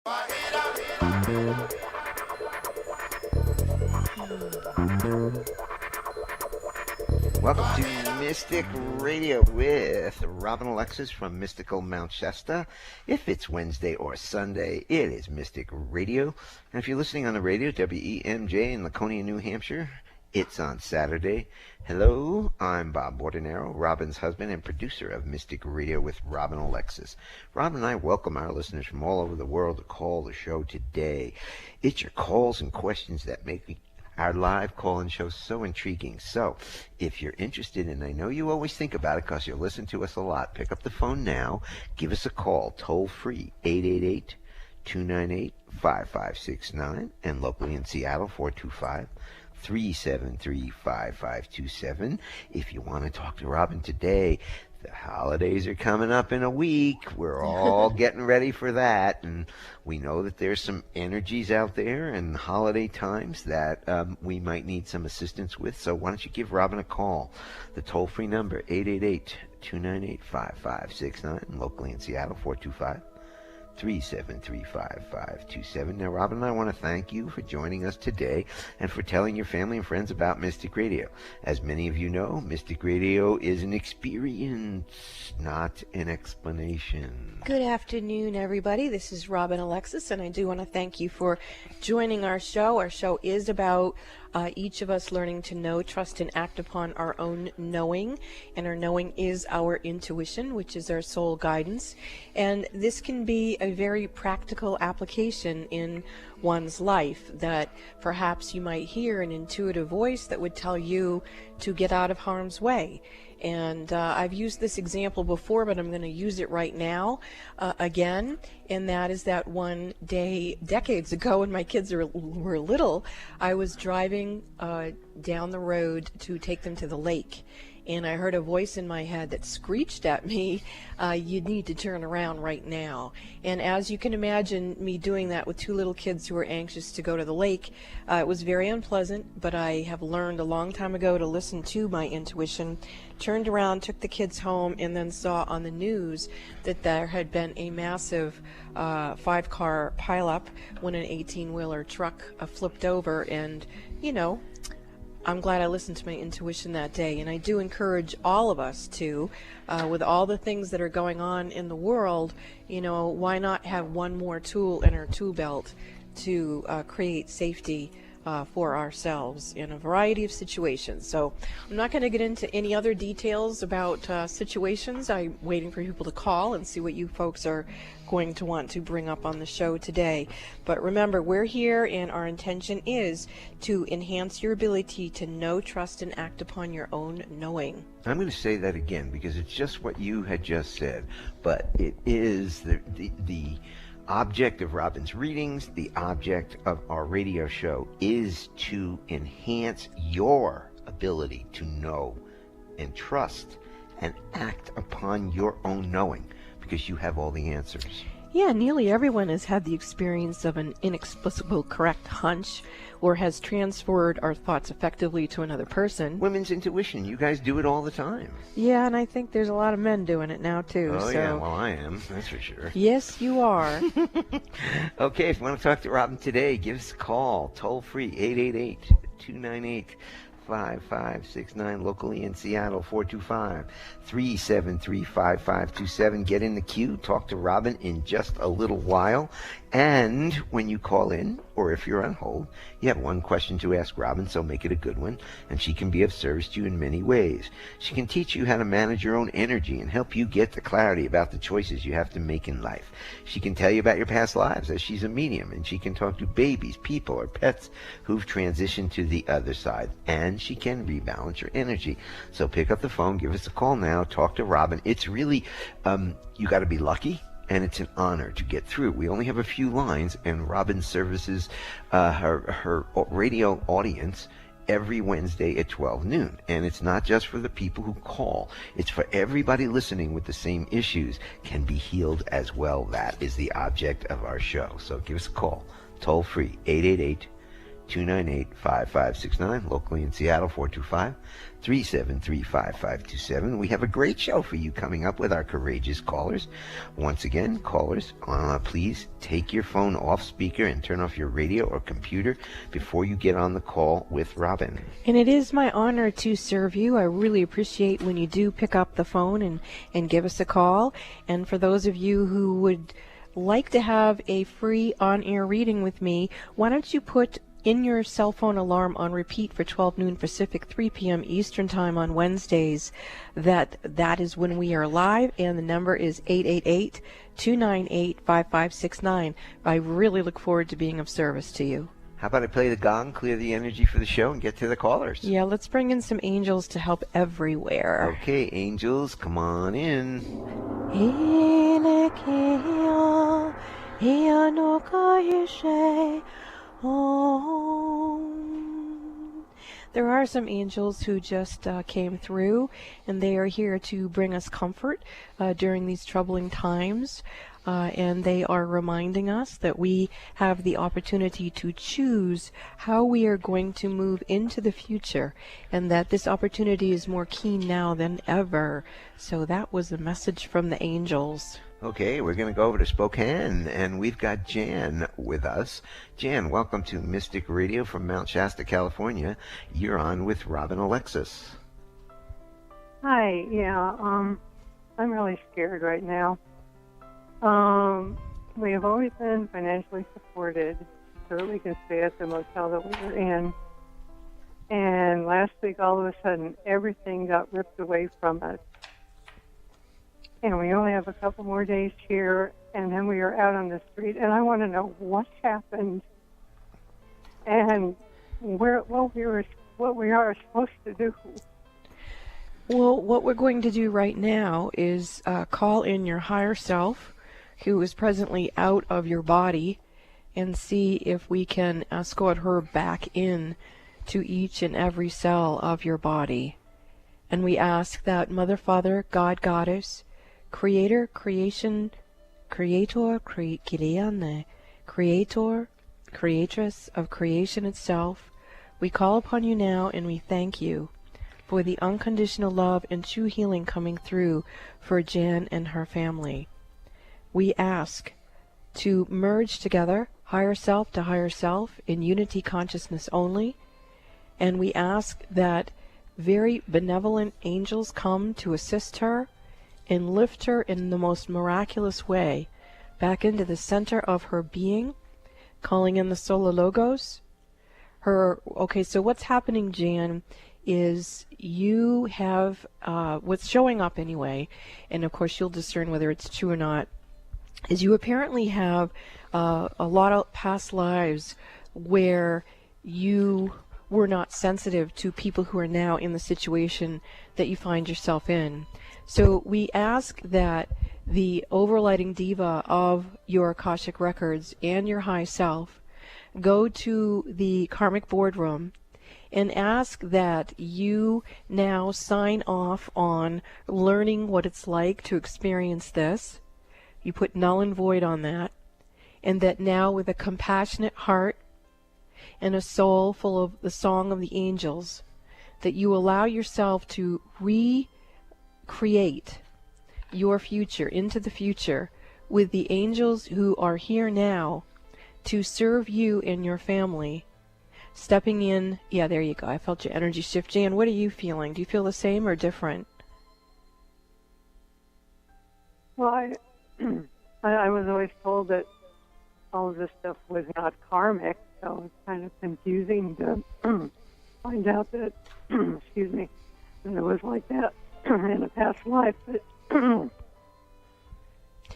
Welcome to Mtstic Radio with Robin Alexis from Mystical Mount Shasta. If it's Wednesday or Sunday, it is Mtstic Radio. And if you're listening on the radio, WEMJ in Laconia, New Hampshire, it's on Saturday. Hello, I'm Bob Bordenero, Robin's husband and producer of Mtstic Radio with Robin Alexis. Robin and I welcome our listeners from all over the world to call the show today. It's your calls and questions that make our live call-in show so intriguing. So, if you're interested, and I know you always think about it because you listen to us a lot, pick up the phone now, give us a call, toll-free, 888-298-5569, and locally in Seattle, 425-373-5527. If you want to talk to Robin today, the holidays are coming up in a week. We're all getting ready for that, and we know that there's some energies out there in holiday times that we might need some assistance with. So why don't you give Robin a call? The toll-free number, 888-298-5569, and locally in Seattle, 425-373-5527. Now, Robin and I want to thank you for joining us today and for telling your family and friends about Mtstic Radio. As many of you know, Mtstic Radio is an experience, not an explanation. Good afternoon, everybody. This is Robin Alexis, and I do want to thank you for joining our show. Our show is about each of us learning to know, trust, and act upon our own knowing. And our knowing is our intuition, which is our soul guidance. And this can be a very practical application in one's life, that perhaps you might hear an intuitive voice that would tell you to get out of harm's way. And I've used this example before, but I'm going to use it right now again. And that is that one day, decades ago, when my kids were little, I was driving down the road to take them to the lake. And I heard a voice in my head that screeched at me, you need to turn around right now. And as you can imagine, me doing that with two little kids who were anxious to go to the lake, it was very unpleasant, but I have learned a long time ago to listen to my intuition. Turned around, took the kids home, and then saw on the news that there had been a massive 5-car pileup when an 18-wheeler truck flipped over. And, you know, I'm glad I listened to my intuition that day, and I do encourage all of us to, with all the things that are going on in the world, you know, why not have one more tool in our tool belt to create safety for ourselves in a variety of situations. So I'm not going to get into any other details about situations. I'm waiting for people to call and see what you folks are going to want to bring up on the show today. But remember, we're here, and our intention is to enhance your ability to know, trust, and act upon your own knowing. I'm going to say that again because it's just what you had just said, but it is the object of Robin's readings, the object of our radio show, is to enhance your ability to know and trust and act upon your own knowing, because you have all the answers. Yeah, nearly everyone has had the experience of an inexplicable correct hunch, or has transferred our thoughts effectively to another person. Women's intuition, you guys do it all the time. Yeah, and I think there's a lot of men doing it now, too. Oh, yeah, well, I am, that's for sure. Yes, you are. Okay, if you want to talk to Robin today, give us a call, toll-free, 888-298-5569, locally in Seattle, 425-373-5527. Get in the queue, talk to Robin in just a little while. And when you call in, or if you're on hold, you have one question to ask Robin, so make it a good one, and she can be of service to you in many ways. She can teach you how to manage your own energy and help you get the clarity about the choices you have to make in life. She can tell you about your past lives, as she's a medium, and she can talk to babies, people, or pets who've transitioned to the other side, and she can rebalance your energy. So pick up the phone, give us a call now, talk to Robin. It's really, you got to be lucky. And it's an honor to get through. We only have a few lines, and Robin services her radio audience every Wednesday at 12 noon. And it's not just for the people who call. It's for everybody listening with the same issues can be healed as well. That is the object of our show. So give us a call, toll free, 888 298-5569. Locally in Seattle, 425-373-5527. We have a great show for you coming up with our courageous callers. Once again, callers, please take your phone off speaker and turn off your radio or computer before you get on the call with Robin. And it is my honor to serve you. I really appreciate when you do pick up the phone and give us a call. And for those of you who would like to have a free on-air reading with me, why don't you put in your cell phone alarm on repeat for 12 noon Pacific, 3 p.m. Eastern Time on Wednesdays. That is when we are live, and the number is 888-298-5569. I really look forward to being of service to you. How about I play the gong, clear the energy for the show, and get to the callers? Yeah, let's bring in some angels to help everywhere. Okay, angels, come on in. There are some angels who just came through, and they are here to bring us comfort during these troubling times. And they are reminding us that we have the opportunity to choose how we are going to move into the future, and that this opportunity is more keen now than ever. So that was a message from the angels. Okay, we're going to go over to Spokane, and we've got Jan with us. Jan, welcome to Mtstic Radio from Mount Shasta, California. You're on with Robin Alexis. Hi, yeah, I'm really scared right now. We have always been financially supported so that we can stay at the motel that we were in. And last week, all of a sudden, everything got ripped away from us. And we only have a couple more days here, and then we are out on the street. And I want to know what happened and what we are supposed to do. Well, what we're going to do right now is call in your higher self, who is presently out of your body, and see if we can escort her back in to each and every cell of your body. And we ask that Mother, Father, God, Goddess, Creator, Creation, Creator, Creatress of creation itself, we call upon you now, and we thank you for the unconditional love and true healing coming through for Jan and her family. We ask to merge together, higher self to higher self, in unity consciousness only, and we ask that very benevolent angels come to assist her and lift her in the most miraculous way back into the center of her being, calling in the Solar Logos. Okay, so what's happening, Jan, is you have, what's showing up anyway, and of course you'll discern whether it's true or not, is you apparently have a lot of past lives where you were not sensitive to people who are now in the situation that you find yourself in. So we ask that the overlighting diva of your Akashic records and your high self go to the karmic boardroom and ask that you now sign off on learning what it's like to experience this. You put null and void on that, and that now with a compassionate heart and a soul full of the song of the angels, that you allow yourself to recreate your future into the future with the angels who are here now to serve you and your family, stepping in. Yeah, there you go. I felt your energy shift. Jan, what are you feeling? Do you feel the same or different? Well, I was always told that all of this stuff was not karmic, so it's kind of confusing to find out that, excuse me, that it was like that in a past life. But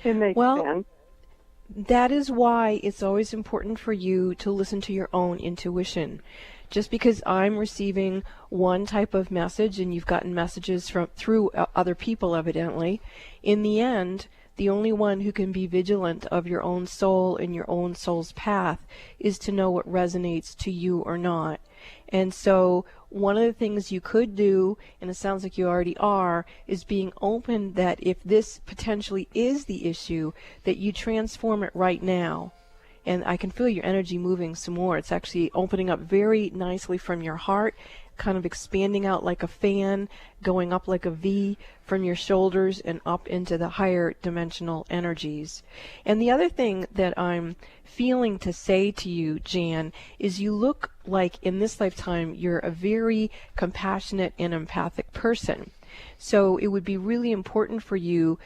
it makes sense. That is why it's always important for you to listen to your own intuition. Just because I'm receiving one type of message and you've gotten messages through other people evidently, in the end, the only one who can be vigilant of your own soul and your own soul's path is to know what resonates to you or not. And so one of the things you could do, and it sounds like you already are, is being open that if this potentially is the issue, that you transform it right now and I can feel your energy moving some more. It's actually opening up very nicely from your heart, kind of expanding out like a fan, going up like a V from your shoulders and up into the higher dimensional energies. And the other thing that I'm feeling to say to you, Jan, is you look like in this lifetime you're a very compassionate and empathic person. So it would be really important for you,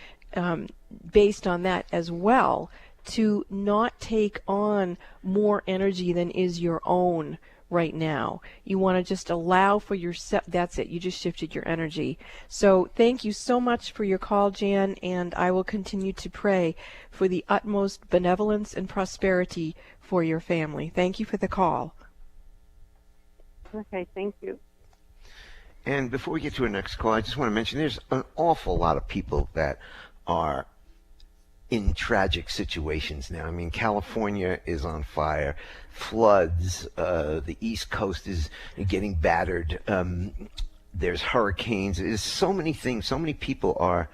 based on that as well, to not take on more energy than is your own right now. You want to just allow for yourself. That's it. You just shifted your energy. So thank you so much for your call, Jan, and I will continue to pray for the utmost benevolence and prosperity for your family. Thank you for the call. Okay, thank you. And before we get to our next call, I just want to mention there's an awful lot of people that are in tragic situations now. I mean, California is on fire, floods, the East Coast is getting battered, there's hurricanes, there's so many things, so many people are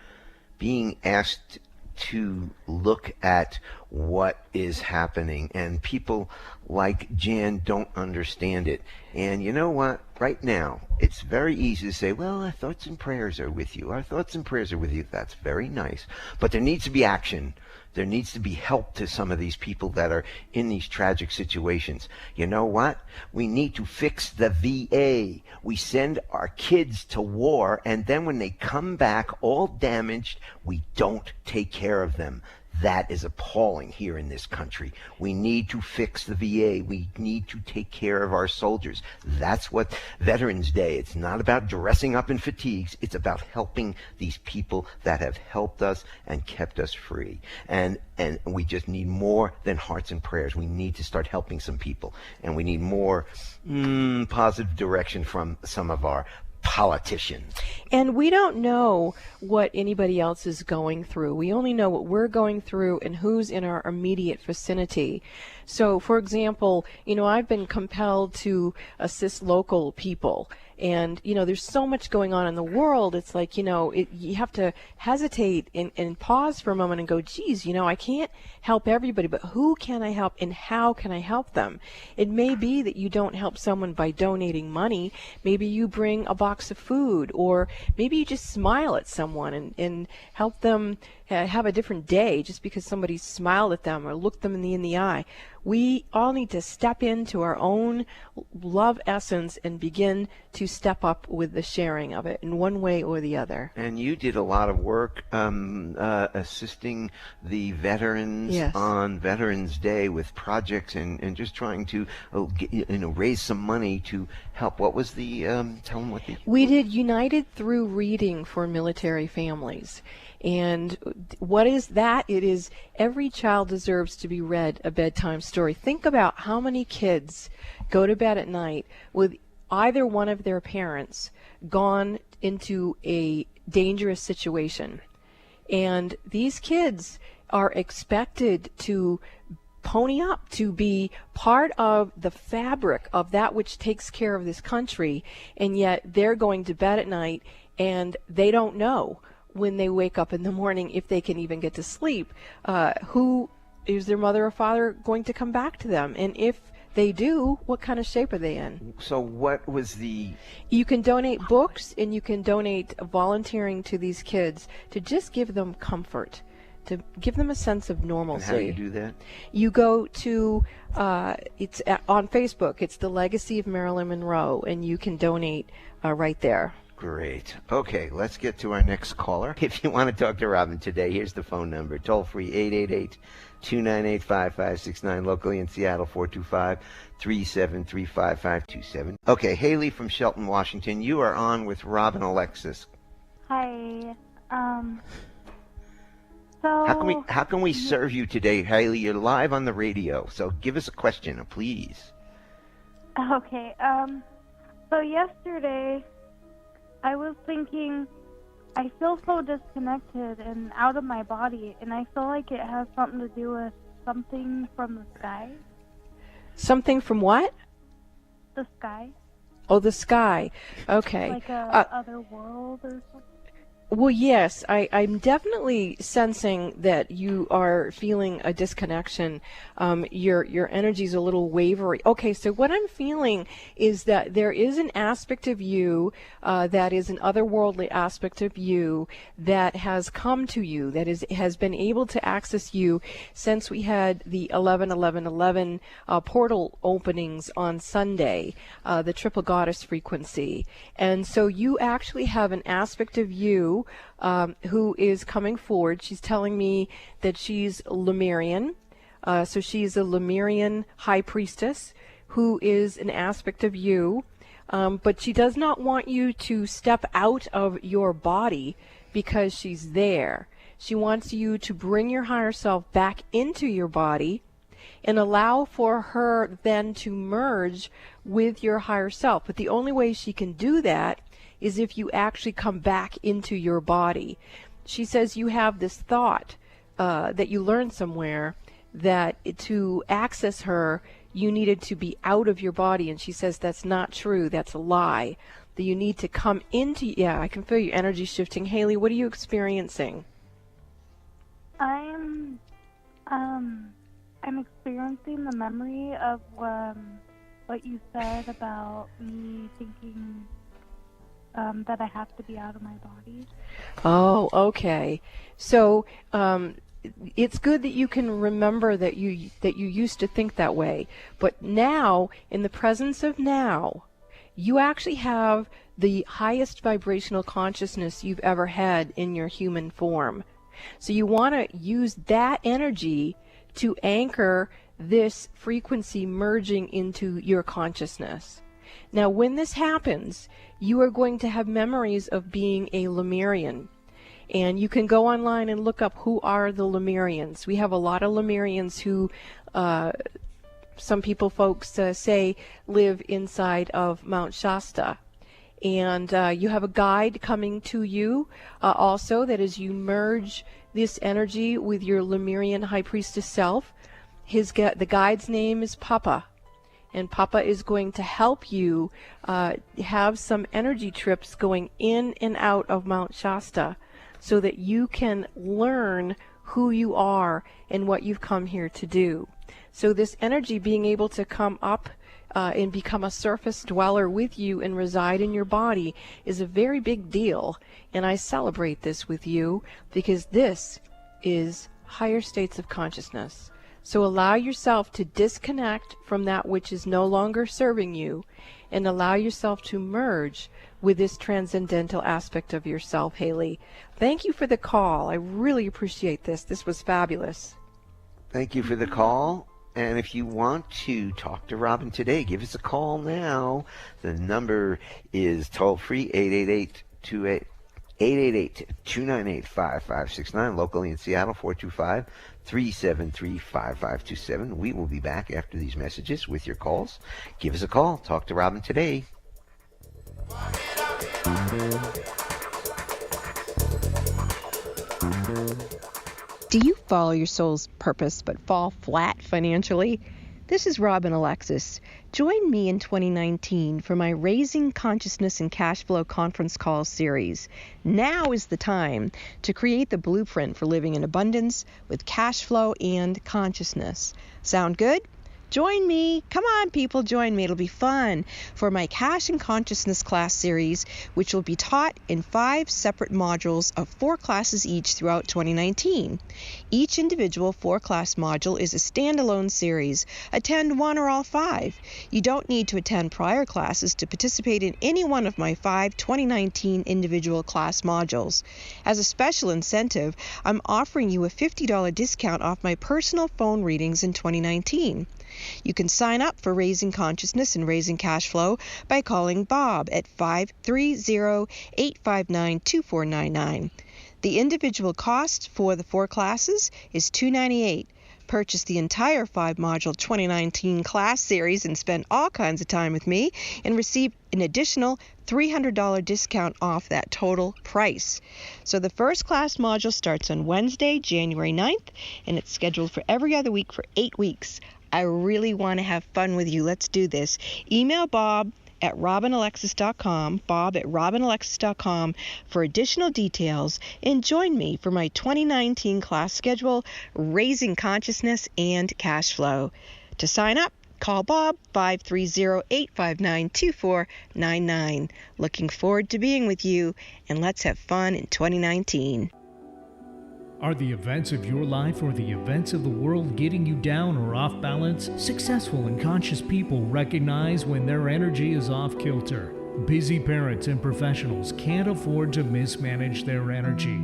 being asked to look at what is happening, and people like Jan don't understand it. And you know what? Right now, it's very easy to say, well, our thoughts and prayers are with you. Our thoughts and prayers are with you. That's very nice. But there needs to be action. There needs to be help to some of these people that are in these tragic situations. You know what? We need to fix the VA. We send our kids to war, and then when they come back all damaged, we don't take care of them. That is appalling here in this country. We need to fix the VA. We need to take care of our soldiers. That's what Veterans Day, it's not about dressing up in fatigues. It's about helping these people that have helped us and kept us free. And we just need more than hearts and prayers. We need to start helping some people. And we need more positive direction from some of our politicians. And we don't know what anybody else is going through. We only know what we're going through and who's in our immediate vicinity. So, for example, I've been compelled to assist local people. And, there's so much going on in the world. It's like, you have to hesitate and pause for a moment and go, geez, I can't help everybody, but who can I help and how can I help them? It may be that you don't help someone by donating money. Maybe you bring a box of food, or maybe you just smile at someone and help them have a different day just because somebody smiled at them or looked them in the eye. We all need to step into our own love essence and begin to step up with the sharing of it in one way or the other. And you did a lot of work assisting the veterans on Veterans Day with projects and just trying to raise some money to help. What was the tell them what the We did United Through Reading for military families. And what is that? It is every child deserves to be read a bedtime story. Think about how many kids go to bed at night with either one of their parents gone into a dangerous situation. And these kids are expected to pony up, to be part of the fabric of that which takes care of this country, and yet they're going to bed at night and they don't know when they wake up in the morning, if they can even get to sleep, who is their mother or father going to come back to them? And if they do, what kind of shape are they in? So what was the... You can donate books, and you can donate volunteering to these kids to just give them comfort, to give them a sense of normalcy. And how do you do that? You go to, it's on Facebook, it's the Legacy of Marilyn Monroe, and you can donate right there. Great. Okay, let's get to our next caller. If you want to talk to Robin today, here's the phone number. Toll free 888-298-5569. Locally in Seattle, 425-373-5527. Okay, Haley from Shelton, Washington. You are on with Robin Alexis. Hi. How can we serve you today, Haley? You're live on the radio, so give us a question, please. Okay. So yesterday, I was thinking, I feel so disconnected and out of my body, and I feel like it has something to do with something from the sky. Something from what? The sky. Oh, the sky. Okay. Like a other world or something. Well, yes, I'm definitely sensing that you are feeling a disconnection. Your energy's a little wavery. Okay, so what I'm feeling is that there is an aspect of you that is an otherworldly aspect of you that has come to you, that has been able to access you since we had the 11-11-11 portal openings on Sunday, the triple goddess frequency. And so you actually have an aspect of you who is coming forward. She's telling me that she's Lemurian. So she's a Lemurian high priestess who is an aspect of you. But she does not want you to step out of your body because she's there. She wants you to bring your higher self back into your body and allow for her then to merge with your higher self. But the only way she can do that is if you actually come back into your body. She says you have this thought that you learned somewhere that to access her, you needed to be out of your body. And she says that's not true. That's a lie. That you need to come into, yeah, I can feel your energy shifting. Haley, what are you experiencing? I'm experiencing the memory of what you said about me thinking that I have to be out of my body. Oh, okay. So it's good that you can remember that you used to think that way. But now, in the presence of now, you actually have the highest vibrational consciousness you've ever had in your human form. So you want to use that energy to anchor this frequency merging into your consciousness. Now, when this happens, you are going to have memories of being a Lemurian. And you can go online and look up who are the Lemurians. We have a lot of Lemurians who, some folks say, live inside of Mount Shasta. And you have a guide coming to you also, that as you merge this energy with your Lemurian high priestess self, the guide's name is Papa. And Papa is going to help you have some energy trips going in and out of Mount Shasta so that you can learn who you are and what you've come here to do. So this energy being able to come up and become a surface dweller with you and reside in your body is a very big deal. And I celebrate this with you because this is higher states of consciousness. So allow yourself to disconnect from that which is no longer serving you and allow yourself to merge with this transcendental aspect of yourself, Haley. Thank you for the call. I really appreciate this. This was fabulous. Thank you for the call. And if you want to talk to Robin today, give us a call now. The number is toll-free, 888-298-5569, locally in Seattle, 425-373-5527. We will be back after these messages with your calls. Give us a call. Talk to Robin today. Do you follow your soul's purpose but fall flat financially? This is Robin Alexis. Join me in 2019 for my Raising Consciousness and Cash Flow conference call series. Now is the time to create the blueprint for living in abundance with cash flow and consciousness. Sound good? Join me. Come on, people, join me. It'll be fun for my Cash and Consciousness class series, which will be taught in 5 separate modules of 4 classes each throughout 2019. Each individual 4-class module is a standalone series. Attend 1 or all 5. You don't need to attend prior classes to participate in any one of my 5 2019 individual class modules. As a special incentive, I'm offering you a $50 discount off my personal phone readings in 2019. You can sign up for Raising Consciousness and Raising Cash Flow by calling Bob at 530-859-2499. The individual cost for the 4 classes is $298. Purchase the entire 5-module 2019 class series and spend all kinds of time with me and receive an additional $300 discount off that total price. So the first class module starts on Wednesday, January 9th, and it's scheduled for every other week for 8 weeks. I really want to have fun with you. Let's do this. Email Bob at robinalexis.com, bob at robinalexis.com for additional details, and join me for my 2019 class schedule, Raising Consciousness and Cash Flow. To sign up, call Bob 530-859-2499. Looking forward to being with you, and let's have fun in 2019. Are the events of your life or the events of the world getting you down or off balance? Successful and conscious people recognize when their energy is off kilter. Busy parents and professionals can't afford to mismanage their energy.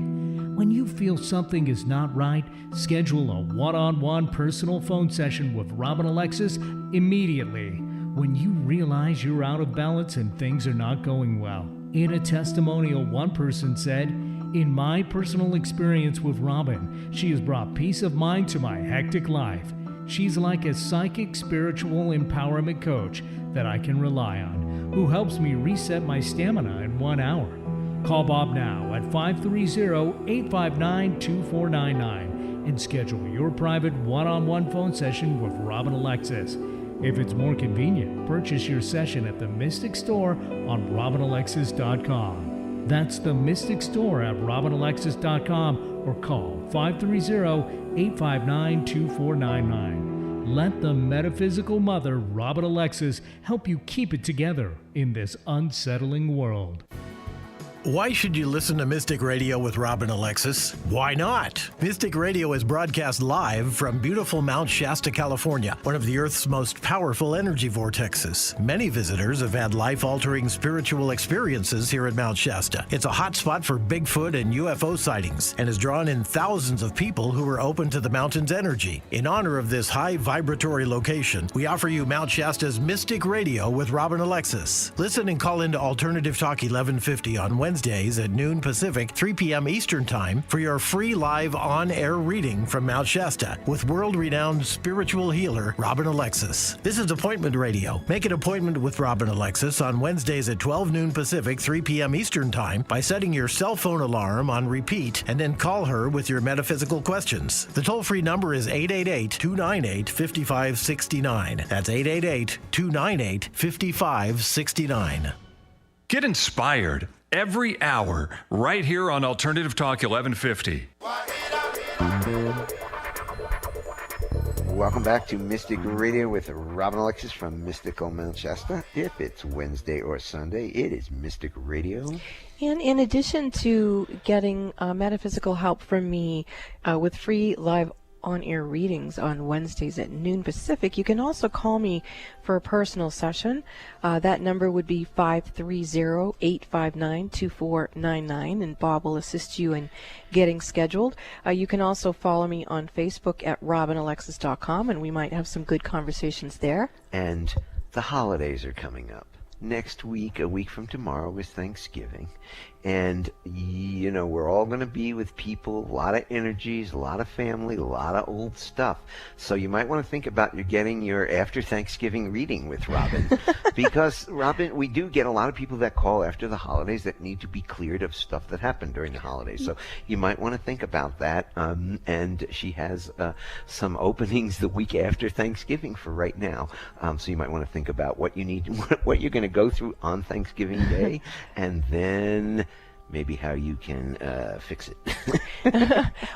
When you feel something is not right, schedule a one-on-one personal phone session with Robin Alexis immediately when you realize you're out of balance and things are not going well. In a testimonial, one person said, "In my personal experience with Robin, she has brought peace of mind to my hectic life. She's like a psychic spiritual empowerment coach that I can rely on, who helps me reset my stamina in 1 hour." Call Bob now at 530-859-2499 and schedule your private one-on-one phone session with Robin Alexis. If it's more convenient, purchase your session at the Mtstic store on robinalexis.com. That's the Mtstic store at robinalexis.com or call 530-859-2499. Let the metaphysical mother, Robin Alexis, help you keep it together in this unsettling world. Why should you listen to Mtstic Radio with Robin Alexis? Why not? Mtstic Radio is broadcast live from beautiful Mount Shasta, California, one of the Earth's most powerful energy vortexes. Many visitors have had life-altering spiritual experiences here at Mount Shasta. It's a hot spot for Bigfoot and UFO sightings and has drawn in thousands of people who are open to the mountain's energy. In honor of this high vibratory location, we offer you Mount Shasta's Mtstic Radio with Robin Alexis. Listen and call into Alternative Talk 1150 on Wednesdays at noon Pacific, 3 p.m. Eastern Time for your free live on-air reading from Mount Shasta with world-renowned spiritual healer Robin Alexis. This is Appointment Radio. Make an appointment with Robin Alexis on Wednesdays at 12 noon Pacific, 3 p.m. Eastern Time by setting your cell phone alarm on repeat and then call her with your metaphysical questions. The toll-free number is 888-298-5569. That's 888-298-5569. Get inspired every hour right here on Alternative Talk 1150. Welcome back to Mtstic Radio with Robin Alexis from Mystical Mount Shasta. If it's Wednesday or Sunday, it is Mtstic Radio. And in addition to getting metaphysical help from me with free live on-air readings on Wednesdays at noon Pacific, you can also call me for a personal session. That number would be 530-859-2499, and Bob will assist you in getting scheduled. You can also follow me on Facebook at robinalexis.com, and we might have some good conversations there. And the holidays are coming up. Next week, a week from tomorrow, is Thanksgiving. And, you know, we're all going to be with people, a lot of energies, a lot of family, a lot of old stuff. So you might want to think about getting your after Thanksgiving reading with Robin. Because, Robin, we do get a lot of people that call after the holidays that need to be cleared of stuff that happened during the holidays. So you might want to think about that. And she has some openings the week after Thanksgiving for right now. So you might want to think about what you need, what you're going to go through on Thanksgiving Day, and then maybe how you can fix it.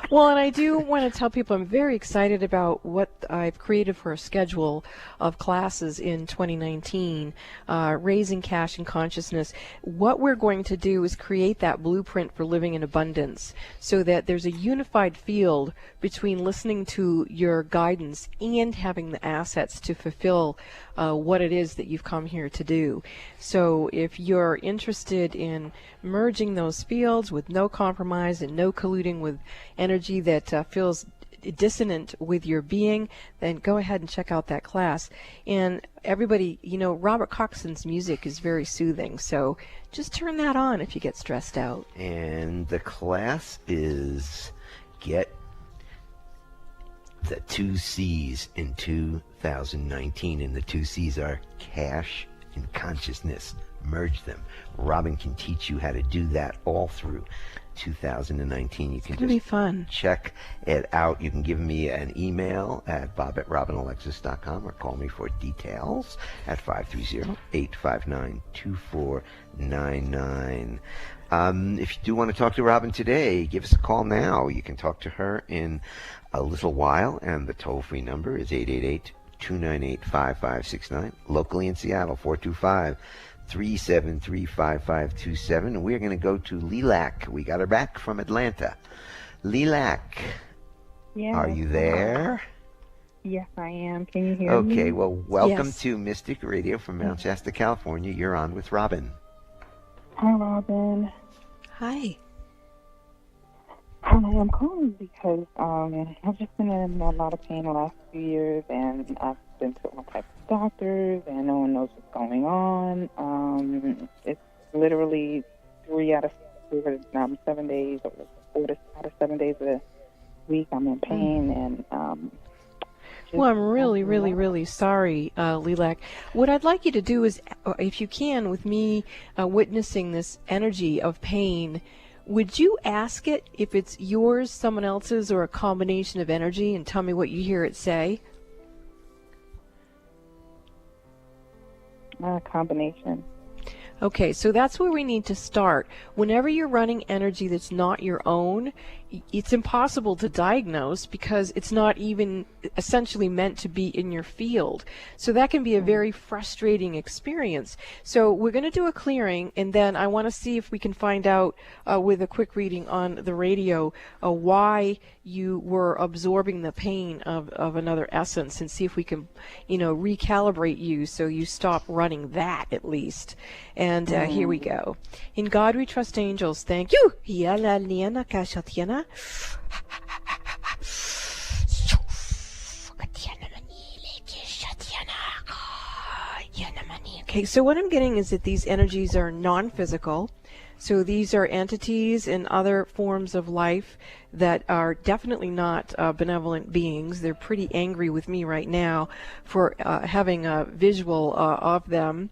Well, and I do want to tell people I'm very excited about what I've created for a schedule of classes in 2019, Raising Cash and Consciousness. What we're going to do is create that blueprint for living in abundance so that there's a unified field between listening to your guidance and having the assets to fulfill what it is that you've come here to do. So if you're interested in merging those fields with no compromise and no colluding with energy that feels dissonant with your being, then go ahead and check out that class. And everybody, you know, Robert Coxon's music is very soothing, so just turn that on if you get stressed out. And the class is Get the 2 C's in 2019, and the 2 C's are cash in consciousness. Merge them. Robin can teach you how to do that all through 2019. You can It's gonna be fun. check it out. You can give me an email at bob@robinalexis.com or call me for details at 530-859-2499. If you do want to talk to Robin today, give us a call now. You can talk to her in a little while, and the toll-free number is 888-298-5569. Locally in Seattle, 425-373-5527. And we're going to go to Lilac. We got her back from Atlanta. Lilac, Yeah. are you there? Yes, I am. Can you hear me? Okay, well, welcome Yes. to Mtstic Radio from Mount Shasta, California. You're on with Robin. Hi, Robin. Hi. Hi, I'm calling because I've just been in a lot of pain the last few years, and I've been to all types of doctors, and no one knows what's going on. It's literally 3 out of 7 days, or 4 out of 7 days a week I'm in pain, and Well, I'm really, really, really sorry, Lilac. What I'd like you to do is, if you can, with me witnessing this energy of pain, would you ask it if it's yours, someone else's, or a combination of energy, and tell me what you hear it say? a combination. Okay, so that's where we need to start. Whenever you're running energy that's not your own, it's impossible to diagnose because it's not even essentially meant to be in your field. So that can be a very frustrating experience. So we're going to do a clearing, and then I want to see if we can find out with a quick reading on the radio why you were absorbing the pain of another essence, and see if we can, recalibrate you so you stop running that at least. And here we go. In God we trust, angels. Thank you. Okay, so what I'm getting is that these energies are non-physical. So these are entities and other forms of life that are definitely not benevolent beings. They're pretty angry with me right now for having a visual of them.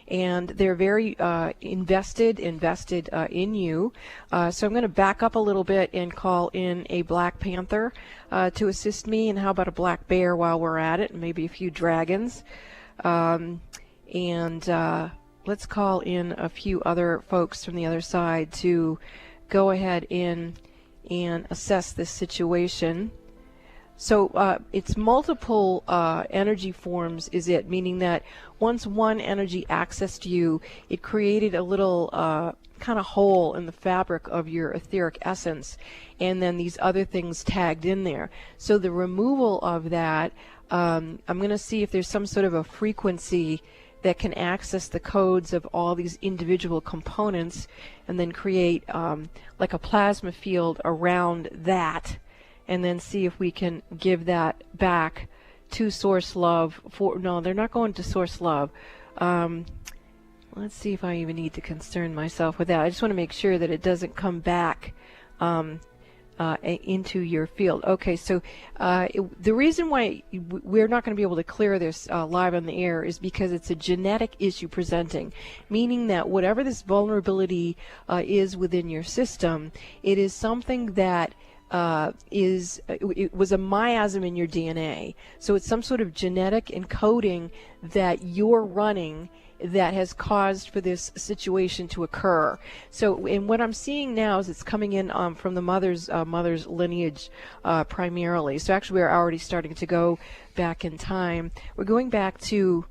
And they're very invested in you. So I'm going to back up a little bit and call in a Black Panther to assist me. And how about a Black Bear while we're at it? And maybe a few dragons. Let's call in a few other folks from the other side to go ahead in and assess this situation. So it's multiple energy forms, is it? Meaning that once one energy accessed you, it created a little kind of hole in the fabric of your etheric essence, and then these other things tagged in there. So the removal of that, I'm going to see if there's some sort of a frequency that can access the codes of all these individual components and then create like a plasma field around that, and then see if we can give that back to Source Love. No, they're not going to Source Love. Let's see if I even need to concern myself with that. I just want to make sure that it doesn't come back into your field. Okay, so the reason why we're not going to be able to clear this live on the air is because it's a genetic issue presenting, meaning that whatever this vulnerability is within your system, it is something that it was a miasm in your DNA. So it's some sort of genetic encoding that you're running that has caused for this situation to occur. So, and what I'm seeing now is it's coming in from the mother's lineage primarily. So actually we're already starting to go back in time. We're going back to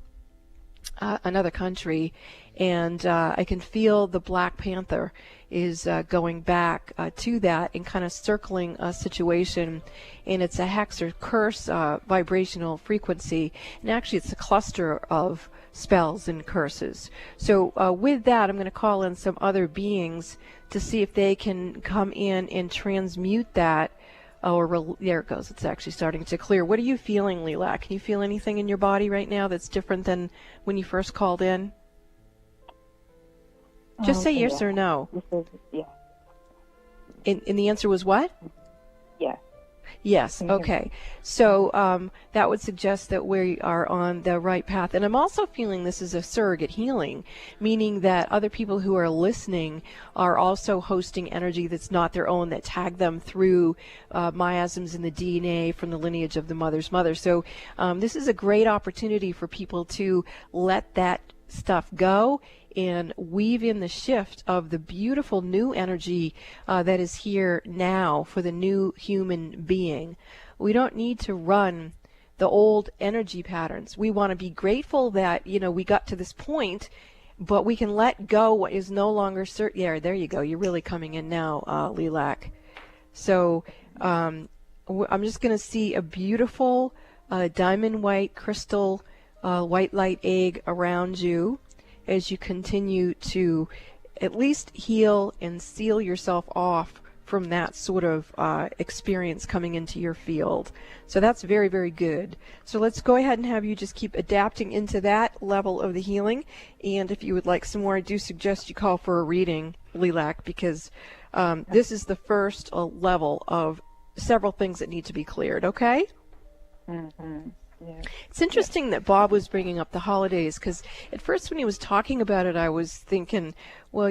another country, and I can feel the Black Panther is going back to that and kind of circling a situation, and it's a hex or curse vibrational frequency, and actually it's a cluster of spells and curses. So with that, I'm going to call in some other beings to see if they can come in and transmute that. There it goes. It's actually starting to clear. What are you feeling, Lilac? Can you feel anything in your body right now that's different than when you first called in? Just say yes or no. Yes. And the answer was what? Yes. Yes. Okay. So that would suggest that we are on the right path. And I'm also feeling this is a surrogate healing, meaning that other people who are listening are also hosting energy that's not their own, that tag them through miasms in the DNA from the lineage of the mother's mother. So this is a great opportunity for people to let that stuff go and weave in the shift of the beautiful new energy that is here now for the new human being. We don't need to run the old energy patterns. We want to be grateful that, we got to this point, but we can let go what is no longer certain. Yeah, there you go. You're really coming in now, Lilac. So I'm just going to see a beautiful diamond white crystal white light egg around you as you continue to at least heal and seal yourself off from that sort of experience coming into your field. So that's very, very good. So let's go ahead and have you just keep adapting into that level of the healing. And if you would like some more, I do suggest you call for a reading, Lilac, because this is the first level of several things that need to be cleared, okay? Mm-hmm. Yeah. It's interesting that Bob was bringing up the holidays, because at first when he was talking about it, I was thinking, well,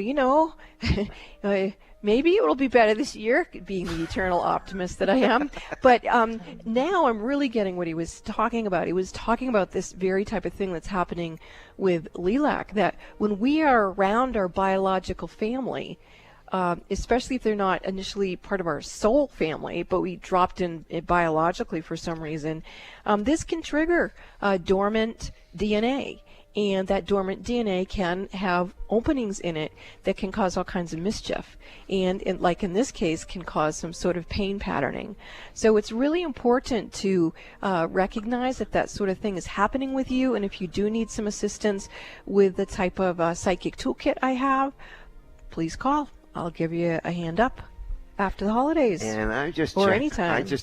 maybe it will be better this year, being the eternal optimist that I am. But now I'm really getting what he was talking about. He was talking about this very type of thing that's happening with Lilac, that when we are around our biological family, especially if they're not initially part of our soul family, but we dropped in biologically for some reason, this can trigger dormant DNA. And that dormant DNA can have openings in it that can cause all kinds of mischief. And like in this case, can cause some sort of pain patterning. So it's really important to recognize if that sort of thing is happening with you. And if you do need some assistance with the type of psychic toolkit I have, please call. I'll give you a hand up after the holidays. And I just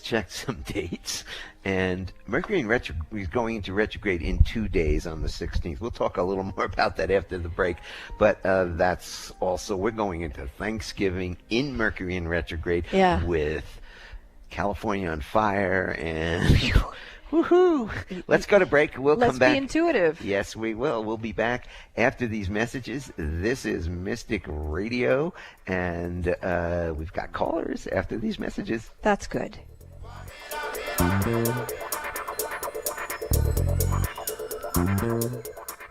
checked some dates, and Mercury is going into retrograde in 2 days on the 16th. We'll talk a little more about that after the break, but that's also, we're going into Thanksgiving in Mercury in retrograde with California on fire, and woohoo! Let's go to break. We'll come back. Let's be intuitive. Yes, we will. We'll be back after these messages. This is Mystic Radio, and we've got callers after these messages. That's good.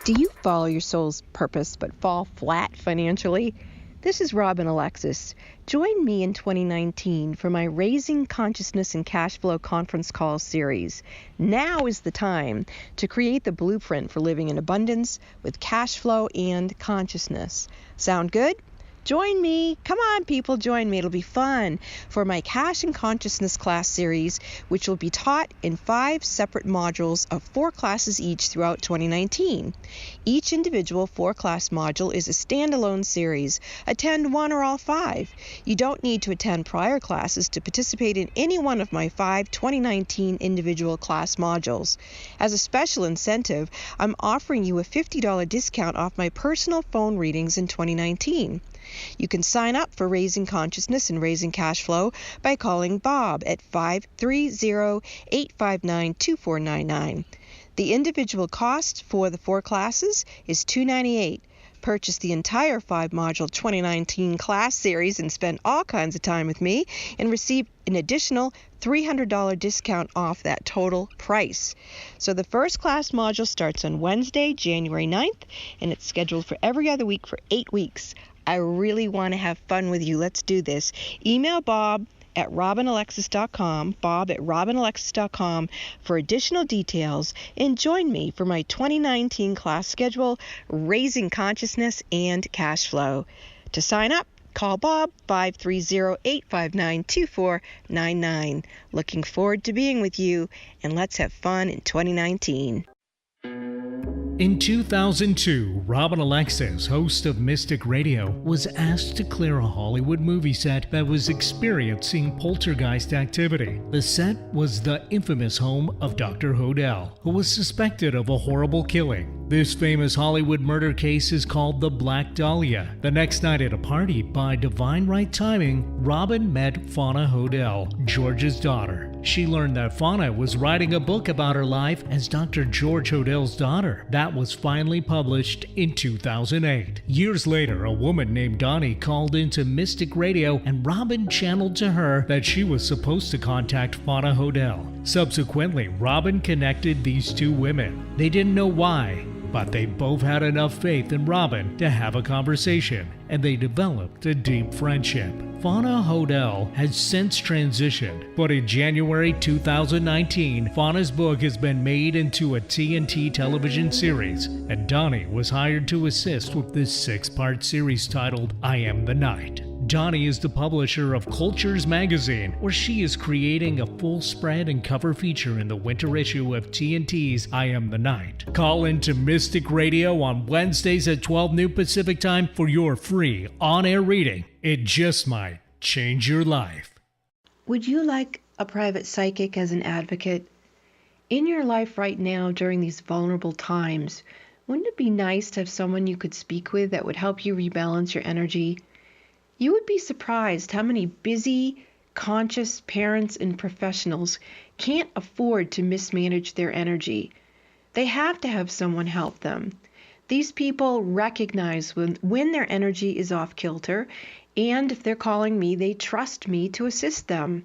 Do you follow your soul's purpose but fall flat financially? This is Robin Alexis. Join me in 2019 for my Raising Consciousness and Cash Flow conference call series. Now is the time to create the blueprint for living in abundance with cash flow and consciousness. Sound good? Join me. Come on, people, join me. It'll be fun for my Cash and Consciousness class series, which will be taught in 5 separate modules of 4 classes each throughout 2019. Each individual 4-class module is a standalone series. Attend 1 or all 5. You don't need to attend prior classes to participate in any one of my 5 2019 individual class modules. As a special incentive, I'm offering you a $50 discount off my personal phone readings in 2019. You can sign up for Raising Consciousness and Raising Cash Flow by calling Bob at 530-859-2499. The individual cost for the 4 classes is $298. Purchase the entire 5-module 2019 class series and spend all kinds of time with me and receive an additional $300 discount off that total price. So the first class module starts on Wednesday, January 9th, and it's scheduled for every other week for 8 weeks. I really want to have fun with you. Let's do this. Email Bob at robinalexis.com, Bob at robinalexis.com for additional details, and join me for my 2019 class schedule, Raising Consciousness and Cash Flow. To sign up, call Bob 530-859-2499. Looking forward to being with you, and let's have fun in 2019. In 2002, Robin Alexis, host of Mystic Radio, was asked to clear a Hollywood movie set that was experiencing poltergeist activity. The set was the infamous home of Dr. Hodel, who was suspected of a horrible killing. This famous Hollywood murder case is called the Black Dahlia. The next night at a party, by divine right timing, Robin met Fauna Hodel, George's daughter. She learned that Fauna was writing a book about her life as Dr. George Hodell's daughter. That was finally published in 2008. Years later, a woman named Donnie called into Mtstic Radio, and Robin channeled to her that she was supposed to contact Fauna Hodell. Subsequently, Robin connected these two women. They didn't know why, but they both had enough faith in Robin to have a conversation, and they developed a deep friendship. Fauna Hodell has since transitioned, but in January 2019, Fauna's book has been made into a TNT television series, and Donnie was hired to assist with this 6-part series titled I Am the Night. Donnie is the publisher of Cultures magazine, where she is creating a full spread and cover feature in the winter issue of TNT's I Am the Night. Call into Mtstic Radio on Wednesdays at 12 noon Pacific Time for your free on-air reading. It just might change your life. Would you like a private psychic as an advocate? In your life right now during these vulnerable times, wouldn't it be nice to have someone you could speak with that would help you rebalance your energy? You would be surprised how many busy, conscious parents and professionals can't afford to mismanage their energy. They have to have someone help them. These people recognize when their energy is off kilter, and if they're calling me, they trust me to assist them.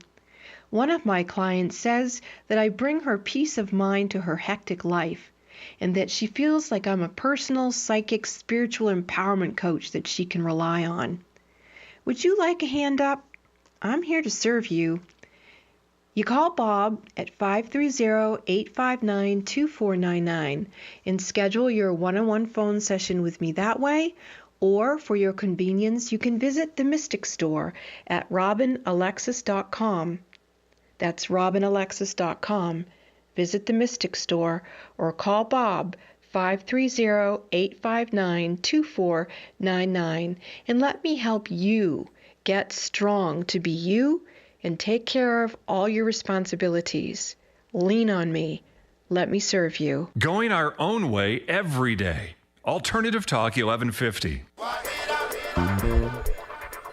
One of my clients says that I bring her peace of mind to her hectic life, and that she feels like I'm a personal, psychic, spiritual empowerment coach that she can rely on. Would you like a hand up? I'm here to serve you. You call Bob at 530-859-2499 and schedule your one-on-one phone session with me that way, or for your convenience, you can visit the Mtstic store at robinalexis.com. That's robinalexis.com. Visit the Mtstic store or call Bob 530-859-2499 and let me help you get strong to be you and take care of all your responsibilities. Lean on me. Let me serve you. Going our own way every day. Alternative Talk 1150.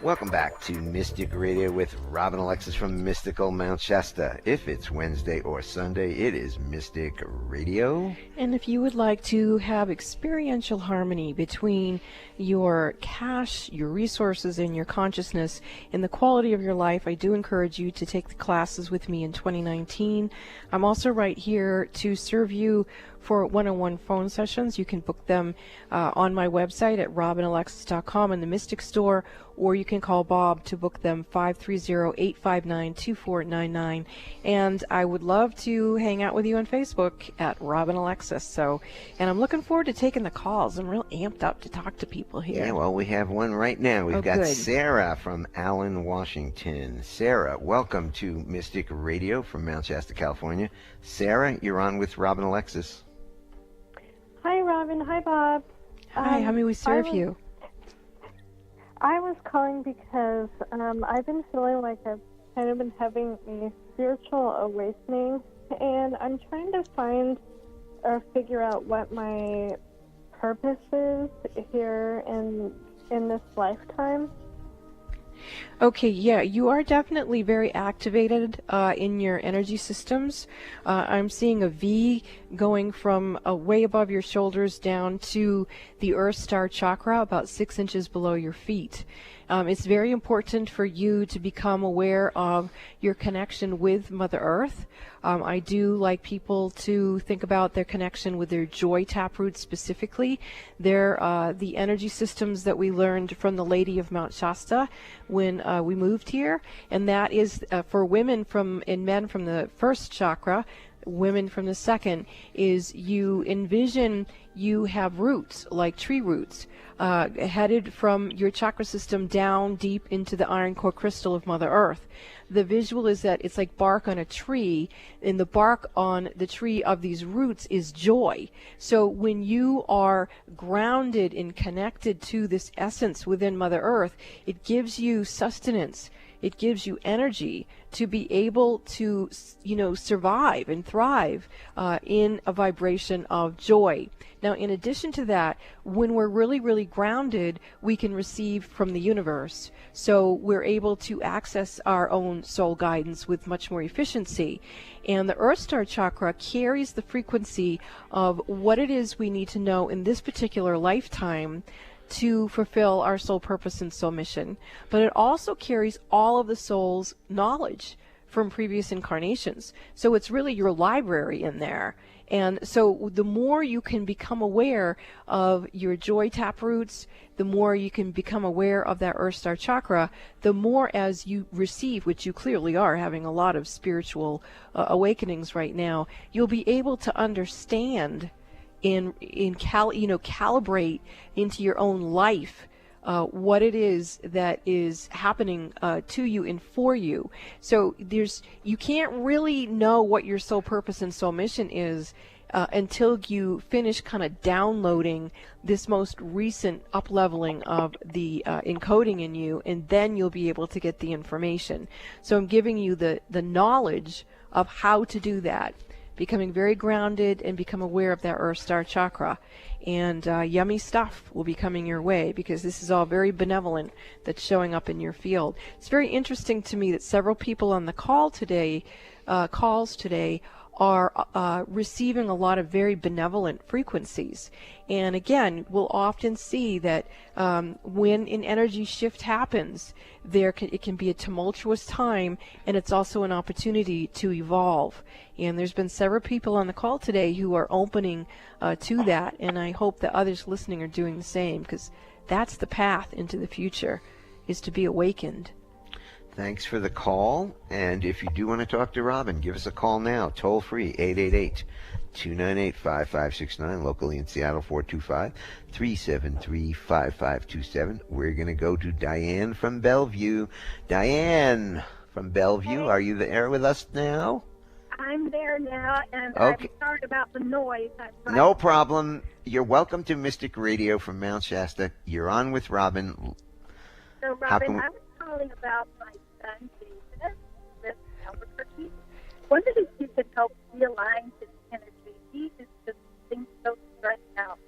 Welcome back to Mtstic Radio with Robin Alexis from Mystical Mount Shasta. If it's Wednesday or Sunday, it is Mtstic Radio. And if you would like to have experiential harmony between your cash, your resources, and your consciousness in the quality of your life, I do encourage you to take the classes with me in 2019. I'm also right here to serve you for one-on-one phone sessions. You can book them on my website at robinalexis.com in the Mtstic store, or you can call Bob to book them 530-859-2499. And I would love to hang out with you on Facebook at Robin Alexis. And I'm looking forward to taking the calls. I'm real amped up to talk to people here. Yeah, well, we have one right now. We've got good. Sarah from Allen, Washington. Sarah, welcome to Mtstic Radio from Mount Shasta, California. Sarah, you're on with Robin Alexis. Hi, Robin. Hi, Bob. Hi, how may we serve you? I was calling because I've been feeling like I've kind of been having a spiritual awakening, and I'm trying to find or figure out what my purpose is here in this lifetime. Okay, yeah, you are definitely very activated in your energy systems. I'm seeing a V going from way above your shoulders down to the Earth Star chakra, about 6 inches below your feet. It's very important for you to become aware of your connection with Mother Earth. I do like people to think about their connection with their joy taproot specifically. They're the energy systems that we learned from the Lady of Mount Shasta when we moved here, and that is for women and men from the first chakra. Women from the second is you envision you have roots like tree roots headed from your chakra system down deep into the iron core crystal of Mother Earth. The visual is that it's like bark on a tree, and the bark on the tree of these roots is joy. So when you are grounded and connected to this essence within Mother Earth, it gives you sustenance. it gives you energy to be able to, survive and thrive in a vibration of joy. Now, in addition to that, when we're really, really grounded, we can receive from the universe. So we're able to access our own soul guidance with much more efficiency. And the Earth Star Chakra carries the frequency of what it is we need to know in this particular lifetime to fulfill our soul purpose and soul mission. But it also carries all of the soul's knowledge from previous incarnations. So it's really your library in there. And so the more you can become aware of your joy tap roots, the more you can become aware of that Earth Star Chakra, the more as you receive, which you clearly are having a lot of spiritual awakenings right now, you'll be able to understand calibrate into your own life what it is that is happening to you and for you. So you can't really know what your soul purpose and soul mission is until you finish kind of downloading this most recent up-leveling of the encoding in you, and then you'll be able to get the information. So I'm giving you the knowledge of how to do that, becoming very grounded and become aware of that Earth Star Chakra. And yummy stuff will be coming your way, because this is all very benevolent that's showing up in your field. It's very interesting to me that several people on the calls today are receiving a lot of very benevolent frequencies. And again, we'll often see that when an energy shift happens, it can be a tumultuous time, and it's also an opportunity to evolve. And there's been several people on the call today who are opening to that, and I hope that others listening are doing the same, because that's the path into the future, is to be awakened. Thanks for the call. And if you do want to talk to Robin, give us a call now. Toll free, 888-298-5569. Locally in Seattle, 425-373-5527. We're going to go to Diane from Bellevue. Diane from Bellevue, are you there with us now? I'm there now, and Okay. I'm sorry about the noise. No problem. You're welcome to Mystic Radio from Mount Shasta. You're on with Robin. So, Robin, I was calling about my son, Jason, with Albuquerque. Wondered if you could help realign his energy. He is just seems so stressed out.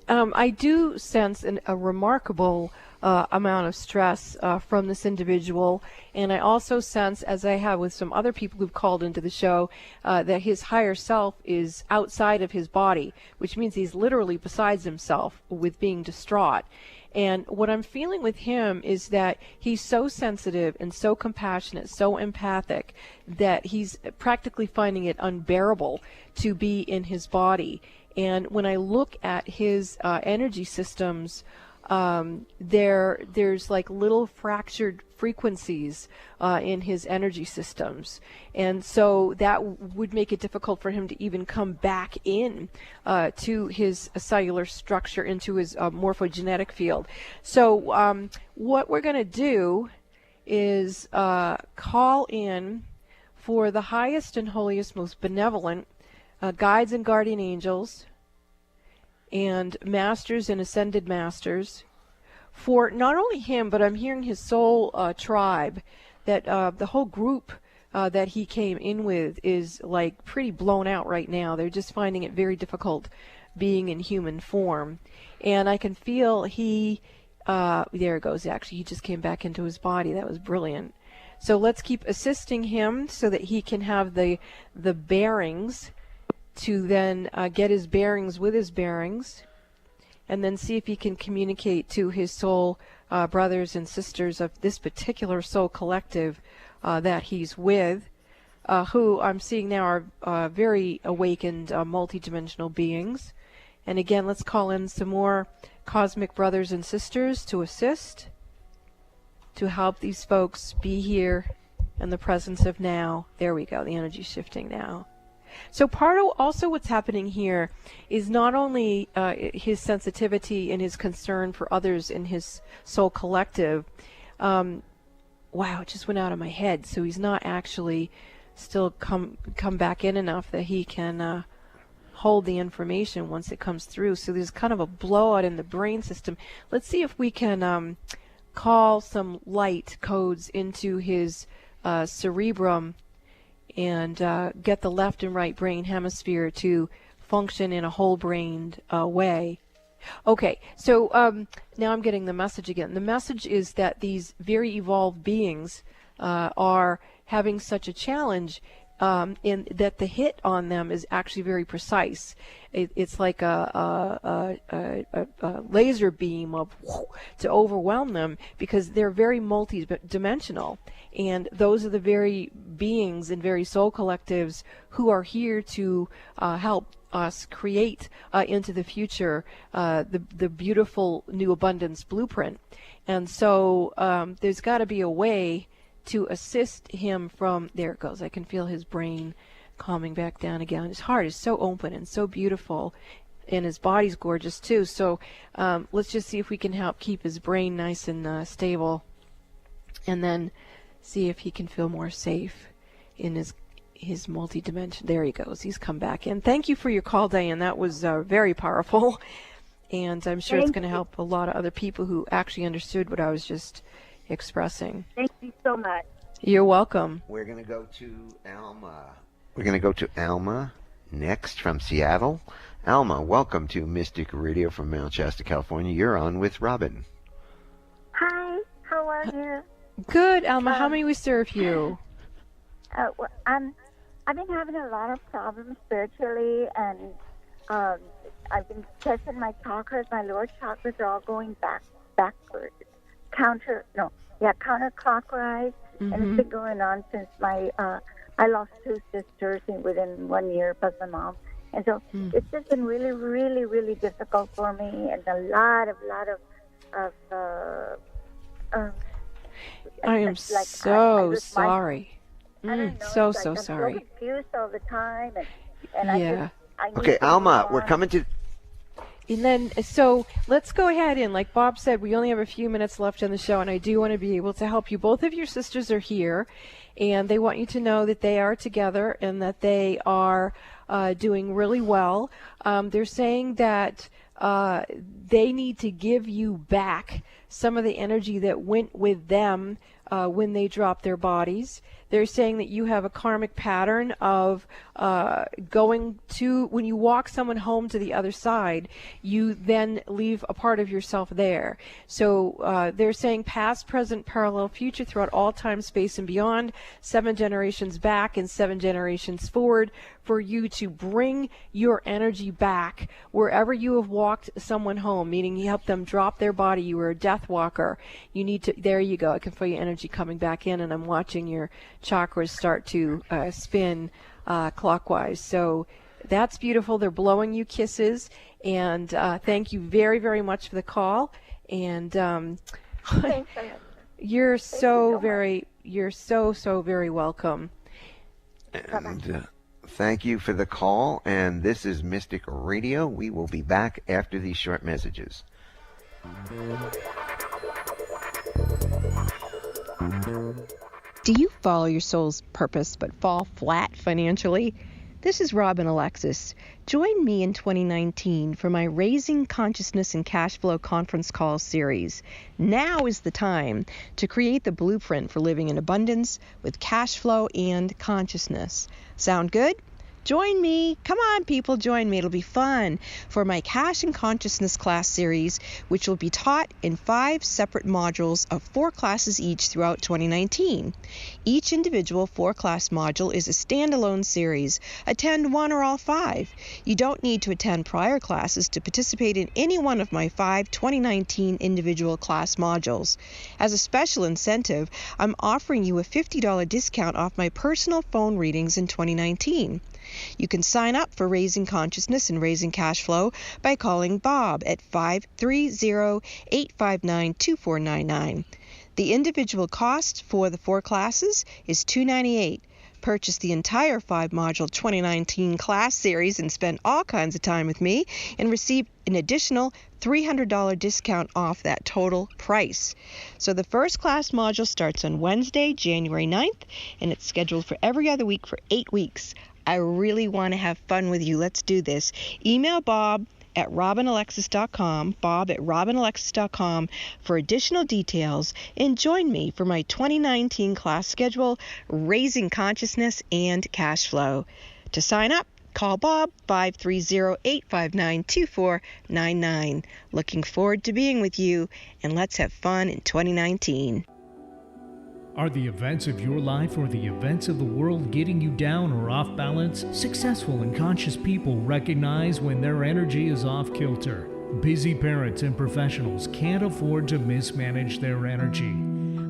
I do sense a remarkable amount of stress from this individual, and I also sense, as I have with some other people who've called into the show, that his higher self is outside of his body, which means he's literally besides himself with being distraught. And what I'm feeling with him is that he's so sensitive and so compassionate, so empathic, that he's practically finding it unbearable to be in his body. And when I look at his energy systems, there's like little fractured frequencies in his energy systems, and so that would make it difficult for him to even come back in to his cellular structure, into his morphogenetic field. So what we're going to do is call in for the highest and holiest, most benevolent guides and guardian angels and masters and ascended masters, for not only him, but I'm hearing his soul tribe, that the whole group that he came in with is like pretty blown out right now. They're just finding it very difficult being in human form. And I can feel there it goes, actually, he just came back into his body. That was brilliant. So let's keep assisting him so that he can have the bearings to then get his bearings with his bearings, and then see if he can communicate to his soul brothers and sisters of this particular soul collective that he's with, who I'm seeing now are very awakened multidimensional beings. And again, let's call in some more cosmic brothers and sisters to assist, to help these folks be here in the presence of now. There we go, the energy's shifting now. So part of also what's happening here is not only his sensitivity and his concern for others in his soul collective. Wow, it just went out of my head. So he's not actually still come back in enough that he can hold the information once it comes through. So there's kind of a blowout in the brain system. Let's see if we can call some light codes into his cerebrum and get the left and right brain hemisphere to function in a whole-brained way. Okay, so now I'm getting the message again. The message is that these very evolved beings are having such a challenge in that the hit on them is actually very precise. It's like a laser beam of to overwhelm them, because they're very multi-dimensional, and those are the very beings and very soul collectives who are here to help us create into the future the beautiful new abundance blueprint. And so there's got to be a way to assist him from, there it goes, I can feel his brain calming back down again. His heart is so open and so beautiful, and his body's gorgeous too. So let's just see if we can help keep his brain nice and stable, and then see if he can feel more safe in his multi-dimension. There he goes. He's come back in. Thank you for your call, Diane. That was very powerful, and I'm sure it's going to help a lot of other people who actually understood what I was just expressing. Thank you so much. You're welcome. We're going to go to Alma. We're going to go to Alma next from Seattle. Alma, welcome to Mystic Radio from Mount Shasta, California. You're on with Robin. Hi, how are you? Good, Alma. How may we serve you? Well, I've been having a lot of problems spiritually, and I've been testing my chakras. My lower chakras are all going backward. Counterclockwise, and it's been going on since I lost two sisters within 1 year, plus my mom, and so it's just been really, really, really difficult for me, and a lot of I am so sorry. So I'm sorry. so confused all the time, and yeah. I need Okay, Alma, we're coming to. And then, so let's go ahead and, like Bob said, we only have a few minutes left on the show, and I do want to be able to help you. Both of your sisters are here, and they want you to know that they are together and that they are doing really well. They're saying that they need to give you back some of the energy that went with them when they dropped their bodies. They're saying that you have a karmic pattern of going to, when you walk someone home to the other side, you then leave a part of yourself there. So they're saying past, present, parallel, future, throughout all time, space, and beyond, 7 generations back and 7 generations forward, for you to bring your energy back wherever you have walked someone home, meaning you helped them drop their body, you were a death walker. You need to, there you go, I can feel your energy coming back in, and I'm watching your chakras start to spin clockwise. So that's beautiful. They're blowing you kisses, and thank you very, very much for the call. And you're so very welcome. And thank you for the call. And this is Mystic Radio. We will be back after these short messages. Do you follow your soul's purpose but fall flat financially? This is Robin Alexis. Join me in 2019 for my Raising Consciousness and Cash Flow conference call series. Now is the time to create the blueprint for living in abundance with cash flow and consciousness. Sound good? Join me. Come on, people, join me. It'll be fun for my Cash and Consciousness class series, which will be taught in 5 separate modules of 4 classes each throughout 2019. Each individual 4-class module is a standalone series. Attend 1 or all 5. You don't need to attend prior classes to participate in any one of my 5 2019 individual class modules. As a special incentive, I'm offering you a $50 discount off my personal phone readings in 2019. You can sign up for Raising Consciousness and Raising Cash Flow by calling Bob at 530-859-2499. The individual cost for the 4 classes is $298. Purchase the entire 5-module 2019 class series and spend all kinds of time with me and receive an additional $300 discount off that total price. So the first class module starts on Wednesday, January 9th, and it's scheduled for every other week for 8 weeks. I really want to have fun with you. Let's do this. Email Bob at robinalexis.com, bob at robinalexis.com for additional details, and join me for my 2019 class schedule, Raising Consciousness and Cash Flow. To sign up, call Bob 530-859-2499. Looking forward to being with you, and let's have fun in 2019. Are the events of your life or the events of the world getting you down or off balance? Successful and conscious people recognize when their energy is off kilter. Busy parents and professionals can't afford to mismanage their energy.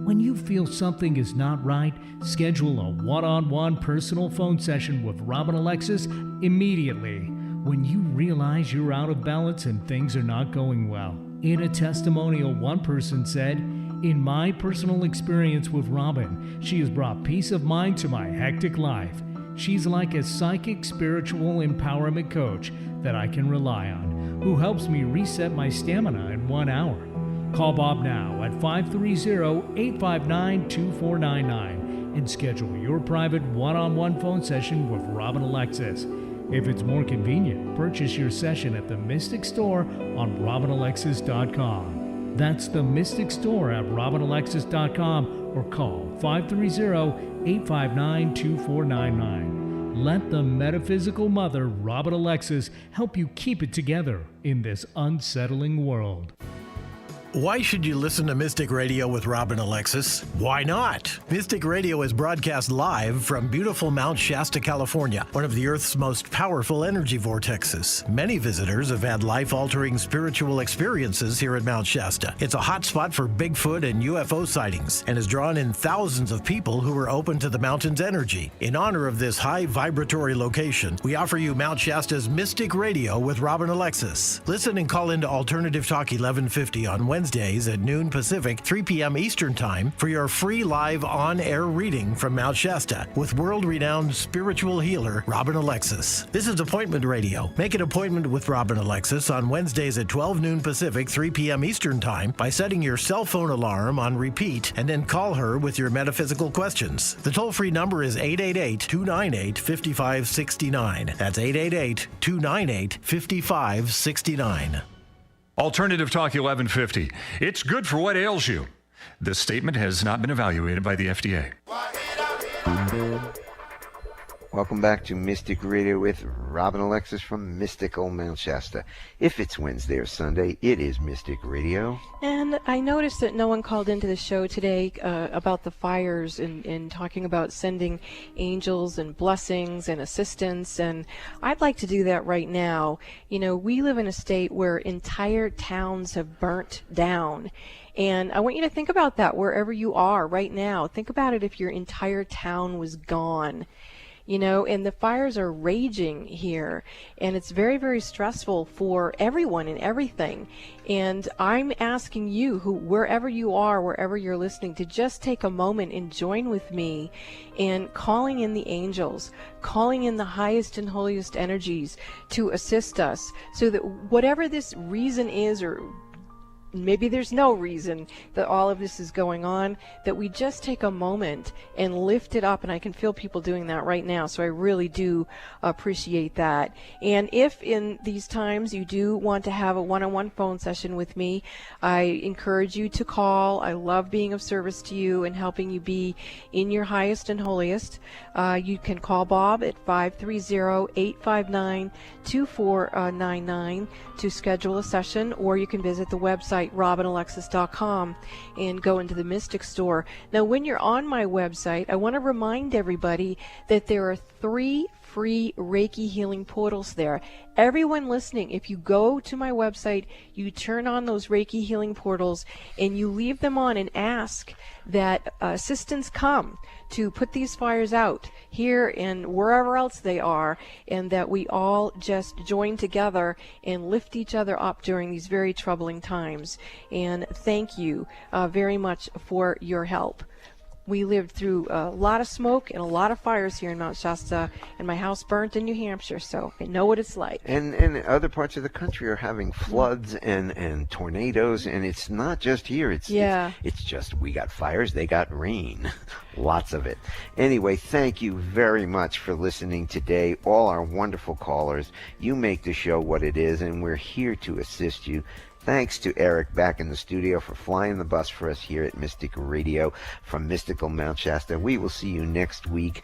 When you feel something is not right, schedule a one-on-one personal phone session with Robin Alexis immediately. When you realize you're out of balance and things are not going well. In a testimonial, one person said, "In my personal experience with Robin, she has brought peace of mind to my hectic life. She's like a psychic spiritual empowerment coach that I can rely on, who helps me reset my stamina in 1 hour." Call Bob now at 530-859-2499 and schedule your private one-on-one phone session with Robin Alexis. If it's more convenient, purchase your session at the Mtstic store on robinalexis.com. That's the Mtstic store at robinalexis.com or call 530-859-2499. Let the metaphysical mother, Robin Alexis, help you keep it together in this unsettling world. Why should you listen to Mtstic Radio with Robin Alexis? Why not? Mtstic Radio is broadcast live from beautiful Mount Shasta, California, one of the Earth's most powerful energy vortexes. Many visitors have had life-altering spiritual experiences here at Mount Shasta. It's a hot spot for Bigfoot and UFO sightings and has drawn in thousands of people who are open to the mountain's energy. In honor of this high vibratory location, we offer you Mount Shasta's Mtstic Radio with Robin Alexis. Listen and call into Alternative Talk 1150 on Wednesdays at noon Pacific, 3 p.m. Eastern Time for your free live on-air reading from Mount Shasta with world-renowned spiritual healer Robin Alexis. This is Appointment Radio. Make an appointment with Robin Alexis on Wednesdays at 12 noon Pacific, 3 p.m. Eastern Time by setting your cell phone alarm on repeat and then call her with your metaphysical questions. The toll-free number is 888-298-5569. That's 888-298-5569. Alternative Talk 1150. It's good for what ails you. This statement has not been evaluated by the FDA. Welcome back to Mtstic Radio with Robin Alexis from Mystical Mount Shasta. If it's Wednesday or Sunday, it is Mtstic Radio. And I noticed that no one called into the show today about the fires and talking about sending angels and blessings and assistance, and I'd like to do that right now. You know, we live in a state where entire towns have burnt down. And I want you to think about that wherever you are right now. Think about it if your entire town was gone. You know, and the fires are raging here, and it's very, very stressful for everyone and everything. And I'm asking you, wherever you are, wherever you're listening, to just take a moment and join with me in calling in the angels, calling in the highest and holiest energies to assist us, so that whatever this reason is, or maybe there's no reason that all of this is going on, that we just take a moment and lift it up. And I can feel people doing that right now, so I really do appreciate that. And if in these times you do want to have a one-on-one phone session with me, I encourage you to call. I love being of service to you and helping you be in your highest and holiest. You can call Bob at 530-859-2499 to schedule a session, or you can visit the website robinalexis.com and go into the Mtstic store. Now, when you're on my website, I want to remind everybody that there are 3 free Reiki healing portals there. Everyone listening, if you go to my website, you turn on those Reiki healing portals and you leave them on and ask that assistants come to put these fires out here and wherever else they are, and that we all just join together and lift each other up during these very troubling times. And thank you very much for your help. We lived through a lot of smoke and a lot of fires here in Mount Shasta, and my house burnt in New Hampshire, so I know what it's like. And other parts of the country are having floods and tornadoes, and it's not just here. It's just we got fires, they got rain. Lots of it. Anyway, thank you very much for listening today, all our wonderful callers. You make the show what it is, and we're here to assist you. Thanks to Eric back in the studio for flying the bus for us here at Mtstic Radio from mystical Mount Shasta. We will see you next week,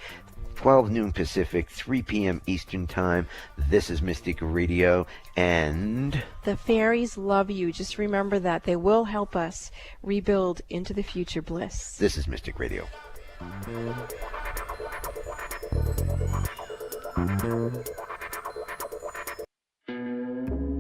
12 noon Pacific, 3 p.m. Eastern Time. This is Mtstic Radio, and the fairies love you. Just remember that. They will help us rebuild into the future bliss. This is Mtstic Radio.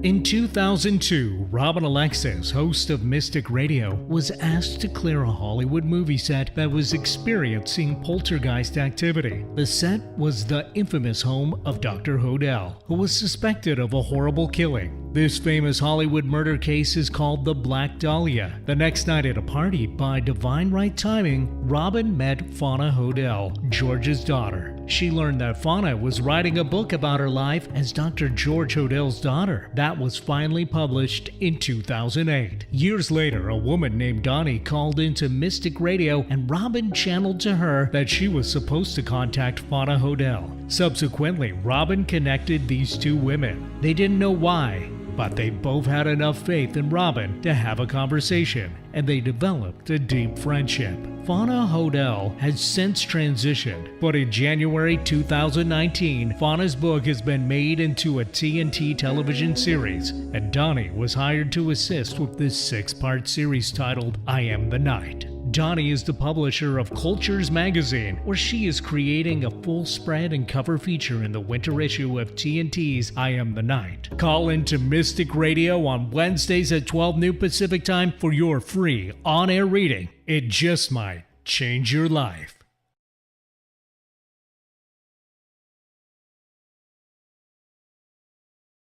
In 2002, Robin Alexis, host of Mtstic Radio, was asked to clear a Hollywood movie set that was experiencing poltergeist activity. The set was the infamous home of Dr. Hodel, who was suspected of a horrible killing. This famous Hollywood murder case is called the Black Dahlia. The next night at a party, by divine right timing, Robin met Fauna Hodel, George's daughter. She learned that Fauna was writing a book about her life as Dr. George Hodel's daughter. That was finally published in 2008. Years later, a woman named Donnie called into Mtstic Radio, and Robin channeled to her that she was supposed to contact Fauna Hodel. Subsequently, Robin connected these two women. They didn't know why, but they both had enough faith in Robin to have a conversation, and they developed a deep friendship. Fauna Hodel has since transitioned, but in January 2019, Fauna's book has been made into a TNT television series, and Donnie was hired to assist with this 6-part series titled I Am the Night. Donnie is the publisher of Cultures magazine, where she is creating a full spread and cover feature in the winter issue of TNT's I Am the Night. Call into Mtstic Radio on Wednesdays at 12 noon Pacific Time for your free on-air reading. It just might change your life.